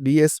DS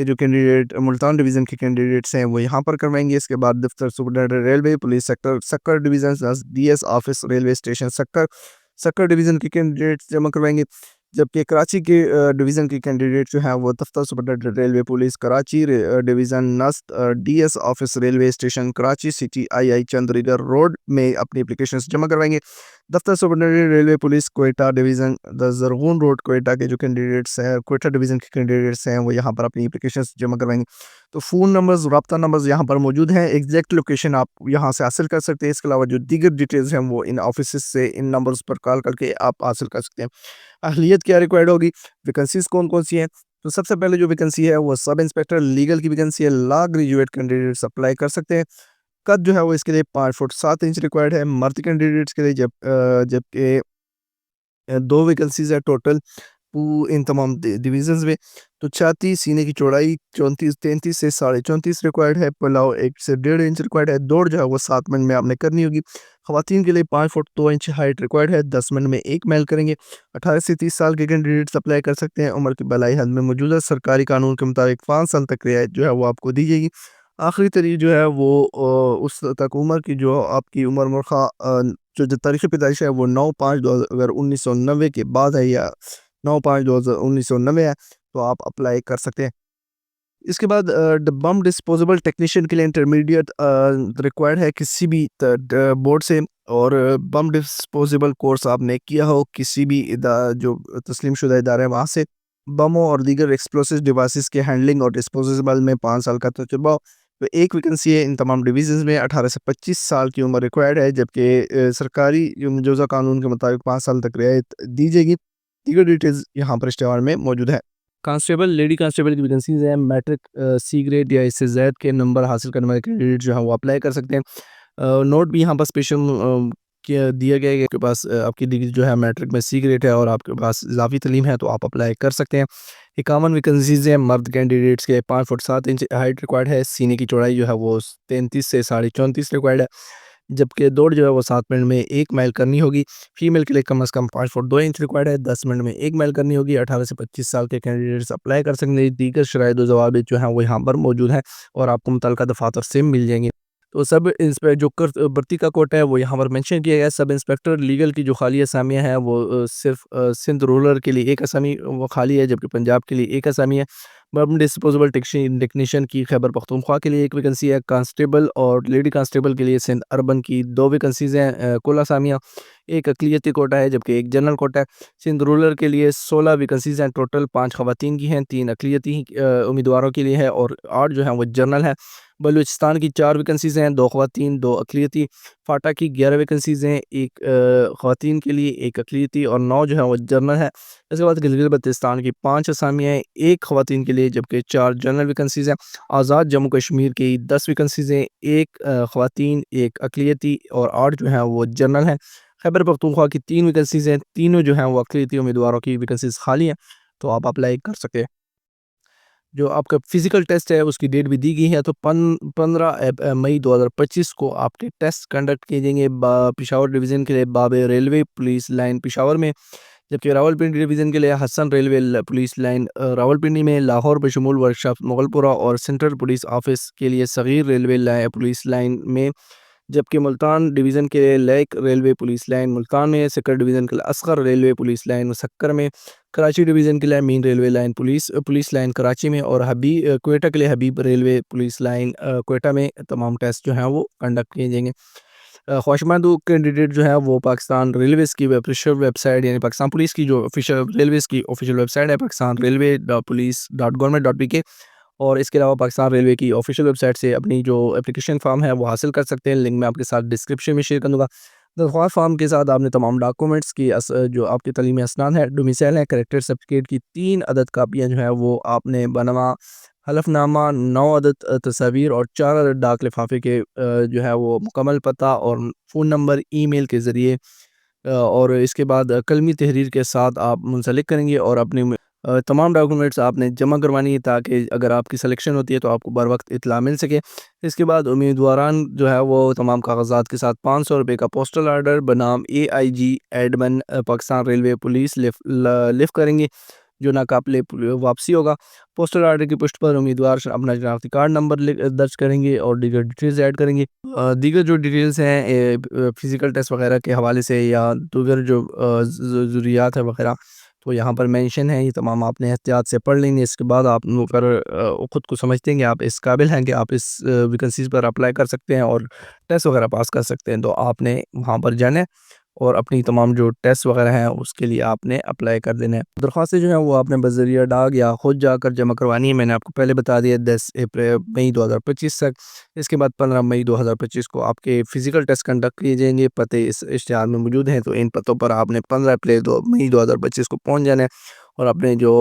کے جو candidate Multan division کے کینڈیڈیٹس ہیں وہ یہاں پر کروائیں گے. اس کے بعد دفتر superintendent railway police sector Sukkur division D S office railway station Sukkur division کے کینڈیڈیٹس جمع کروائیں گے. جبکہ کراچی کے ڈویژن کے کینڈیڈیٹ جو ہیں وہ دفتر superintendent railway police Karachi division نسٹ D S office railway station Karachi city I Chundrigar road میں اپنی اپلیکیشنز جمع کروائیں گے. دفتر superintendent railway police Quetta division Zarghun road Quetta کے جو کینڈیڈیٹس ہیں کوئٹہ ڈویژن کے کینڈیڈیٹس ہیں وہ یہاں پر اپنی اپلیکیشنز جمع کروائیں گے. تو فون نمبرز رابطہ نمبرز یہاں پر موجود ہیں. ایگزیکٹ لوکیشن آپ یہاں سے حاصل کر سکتے ہیں. اس کے علاوہ جو دیگر ڈیٹیلز ہیں وہ ان آفیسز سے ان نمبرز پر کال کر کے آپ حاصل کر سکتے ہیں. اہلیت کیا ریکوائرڈ ہوگی, ویکنسیز کون کون سی ہیں؟ تو سب سے پہلے جو ویکنسی ہے وہ سب انسپیکٹر لیگل کی ویکنسی ہے. لا گریجویٹ کینڈیڈیٹس اپلائی کر سکتے ہیں. قد جو ہے وہ اس کے لیے 5 فٹ 7 انچ ریکوائرڈ ہے مرد کینڈیڈیٹس کے لیے, جبکہ 2 ویکنسیز ہے ٹوٹل ان تمام ڈویژنز میں. تو چھاتی سینے کی چوڑائی 33 سے 34.5 ریکوائرڈ ہے. پلاؤ 1 سے 1.5 انچ ریکوائرڈ ہے. دوڑ جو ہے وہ 7 منٹ میں آپ نے کرنی ہوگی. خواتین کے لیے 5 فٹ 2 انچ ہائٹ ریکوائرڈ ہے. 10 منٹ میں 1 میل کریں گے. 18 سے 30 سال کے کینڈیڈیٹس اپلائی کر سکتے ہیں. عمر کی بالائی حد میں موجودہ سرکاری قانون کے مطابق 5 سال تک رعایت جو ہے وہ آپ کو دی جائے گی. آخری تاریخ جو ہے وہ اس تک عمر کی جو آپ کی عمر مرخواہ جو تاریخ پیدائش ہے وہ 9/5/1990 کے بعد ہے یا 9/5/1990 ہے تو آپ اپلائی کر سکتے ہیں. اس کے بعد بم ڈسپوزیبل ٹیکنیشین کے لیے انٹرمیڈیٹ ریکوائرڈ ہے کسی بھی بورڈ سے, اور بم ڈسپوزیبل کورس آپ نے کیا ہو کسی بھی جو تسلیم شدہ ادارے ہیں وہاں سے. بموں اور دیگر ایکسپلوسیو ڈیوائسز کے ہینڈلنگ اور ڈسپوزیبل میں 5 سال کا تجربہ. تو ایک ویکنسی ہے ان تمام ڈویژنز میں. 18 سے 25 سال کی عمر ریکوائرڈ ہے, جبکہ سرکاری مجوزہ قانون کے مطابق 5 سال تک رعایت دی جائے گی. دیگر ڈیٹیلز یہاں پر اشتہار میں موجود ہے. کانسٹیبل لیڈی کانسٹیبل کی ویکنسیز ہیں. میٹرک سی گریڈ یا اس سے زائد کے نمبر حاصل کرنے والے کینڈیڈیٹ جو ہیں وہ اپلائی کر سکتے ہیں. نوٹ بھی یہاں پر اسپیشل دیا گیا ہے کہ آپ کے پاس آپ کی ڈگری جو ہے میٹرک میں سی گریڈ ہے اور آپ کے پاس اضافی تعلیم ہے تو آپ اپلائی کر سکتے ہیں. 51 ویکنسیز ہیں مرد کینڈیڈیٹس کے. 5 فٹ 7 انچ ہائٹ ریکوائرڈ ہے. سینے کی چوڑائی جو ہے وہ 33 سے 34.5 ریکوائرڈ ہے, جبکہ دوڑ جو ہے وہ 7 منٹ میں 1 میل کرنی ہوگی. فیمیل کے لیے کم از کم 5 فٹ 2 انچ ریکوائرڈ ہے. 10 منٹ میں 1 میل کرنی ہوگی. 18 سے 25 سال کے کینڈیڈیٹس اپلائی کر سکتے ہیں. دیگر شرائط و ضوابط جو ہیں وہ یہاں پر موجود ہیں اور آپ کو متعلقہ دفاتر سے مل جائیں گے. تو سب جو بھرتی کا کوٹا ہے وہ یہاں پر مینشن کیا گیا ہے. سب انسپیکٹر لیگل کی جو خالی اسامیاں ہیں وہ صرف سندھ رولر کے لیے 1 اسامی وہ خالی ہے, جبکہ پنجاب کے لیے 1 اسامی ہے. بم ڈسپوزیبل ٹیکنیشین کی خیبر پختونخوا کے لیے 1 ویکنسی ہے. کانسٹیبل اور لیڈی کانسٹیبل کے لیے سندھ اربن کی 2 ویکنسیز ہیں. کل اسامیاں 1 اقلیتی کوٹا ہے جبکہ 1 جنرل کوٹا ہے. سندھ رولر کے لیے 16 ویکنسیز ہیں. ٹوٹل 5 خواتین کی ہیں, 3 اقلیتی امیدواروں کے لیے ہے اور 8 جو ہیں وہ جنرل ہیں. بلوچستان کی 4 ویکنسیز ہیں, 2 خواتین 2 اقلیتی. فاٹا کی 11 ویکنسیز ہیں, 1 خواتین کے لیے 1 اقلیتی اور 9 جو ہیں وہ جنرل ہے. اس کے بعد گلگت بلتستان کی 5 اسامیاں ہیں, 1 خواتین کے لیے جبکہ 4 جنرل ویکنسیز ہیں. آزاد جموں کشمیر کی 10 ویکنسیز ہیں, 1 خواتین 1 اقلیتی اور 8 جو ہیں وہ جنرل ہیں. خیبر پختونخوا کی 3 ویکنسیز ہیں, تینوں جو ہیں وہ اقلیتی امیدواروں کی ویکنسیز خالی ہیں تو آپ اپلائی کر سکتے ہیں. جو آپ کا فزیکل ٹیسٹ ہے اس کی ڈیٹ بھی دی گئی ہے, تو 15 مئی 2025 کو آپ کے ٹیسٹ کنڈکٹ کیے جائیں گے پشاور ڈویژن کے لیے باب ریلوے پولیس لائن پشاور میں, جبکہ راولپنڈی ڈویژن کے لیے حسن ریلوے پولیس لائن راولپنڈی میں. لاہور بشمول ورکشاپ مغل پورہ اور سینٹرل پولیس آفس کے لیے صغیر ریلوے پولیس لائن میں, جبکہ ملتان ڈویژن کے لیے لیک ریلوے پولیس لائن ملتان میں. سکر ڈویژن کے لیے اصغر ریلوے پولیس لائن مسکر میں. کراچی ڈویژن کے لیے main railway line police line Karachi میں, اور کوئٹہ کے لیے Habib railway police line Quetta میں. تمام ٹیسٹ جو ہیں وہ کنڈکٹ کیے جائیں گے. خواہشمند کینڈیڈیٹ جو ہے وہ پاکستان ریلویز کی آفیشیل ویب سائٹ یعنی پاکستان پولیس کی جو ریلویز کی آفیشیل ویب سائٹ ہے pakistanrailway.police.government.pk, اور اس کے علاوہ پاکستان ریلوے کی آفیشیل ویب سائٹ سے اپنی جو اپلیکیشن فارم ہے وہ حاصل کر سکتے ہیں. لنک میں آپ کے ساتھ ڈسکرپشن میں شیئر کر دوں گا. درخواست فارم کے ساتھ آپ نے تمام ڈاکومنٹس کی جو آپ کی تعلیمی اسناد ہے, ڈومیسائل ہے, کریکٹر سرٹیفکیٹ کی 3 عدد کاپیاں جو ہیں وہ آپ نے بنوا, حلف نامہ 9 عدد تصاویر اور 4 عدد ڈاک لفافے کے جو ہے وہ مکمل پتہ اور فون نمبر ای میل کے ذریعے, اور اس کے بعد قلمی تحریر کے ساتھ آپ منسلک کریں گے اور اپنی تمام ڈاکومنٹس آپ نے جمع کروانی ہے تاکہ اگر آپ کی سلیکشن ہوتی ہے تو آپ کو بر وقت اطلاع مل سکے. اس کے بعد امیدواران جو ہے وہ تمام کاغذات کے ساتھ 500 روپے کا پوسٹل آرڈر بنام AIG admin Pakistan railway police لفٹ کریں گے, جو ناقابل واپسی ہوگا۔ پوسٹل آرڈر کی پشت پر امیدوار اپنا شناختی کارڈ نمبر درج کریں گے اور دیگر ڈیٹیلز ایڈ کریں گے۔ دیگر جو ڈیٹیلز ہیں فزیکل ٹیسٹ وغیرہ کے حوالے سے یا دیگر جو ضروریات ہے وغیرہ تو یہاں پر مینشن ہے، یہ تمام آپ نے احتیاط سے پڑھ لیں گے۔ اس کے بعد آپ پر خود کو سمجھتے ہیں کہ آپ اس قابل ہیں کہ آپ اس ویکنسیز پر اپلائی کر سکتے ہیں اور ٹیسٹ وغیرہ پاس کر سکتے ہیں، تو آپ نے وہاں پر جانا ہے اور اپنی تمام جو ٹیسٹ وغیرہ ہیں اس کے لیے آپ نے اپلائی کر دینا ہے۔ درخواستیں جو ہیں وہ آپ نے بذریعہ ڈاک یا خود جا کر جمع کروانی ہے، میں نے آپ کو پہلے بتا دیا 10 مئی 2025 تک۔ اس کے بعد 15 مئی 2025 کو آپ کے فزیکل ٹیسٹ کنڈکٹ کیے جائیں گے، پتے اس اشتہار میں موجود ہیں، تو ان پتوں پر آپ نے 15 مئی 2025 کو پہنچ جانا ہے اور اپنے جو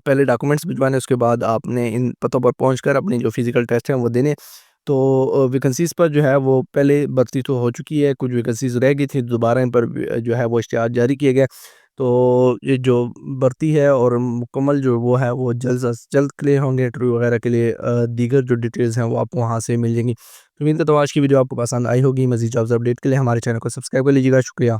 پہلے ڈاکومنٹس بھجوانے، اس کے بعد آپ نے ان پتوں پر پہنچ کر اپنی جو فزیکل ٹیسٹ ہیں وہ دینے۔ تو ویکنسیز پر جو ہے وہ پہلے بھرتی تو ہو چکی ہے، کچھ ویکنسیز رہ گئی تھی، دوبارہ ان پر جو ہے وہ اشتہار جاری کیے گئے، تو یہ جو بھرتی ہے اور مکمل جو وہ ہے وہ جلد از جلد کلیئر ہوں گے۔ انٹرویو وغیرہ کے لیے دیگر جو ڈیٹیلز ہیں وہ آپ کو وہاں سے مل جائیں گی۔ امید ہے تو آج کی ویڈیو آپ کو پسند آئی ہوگی۔ مزید جابز اپڈیٹ کے لیے ہمارے چینل کو سبسکرائب کر لیجیے گا۔ شکریہ۔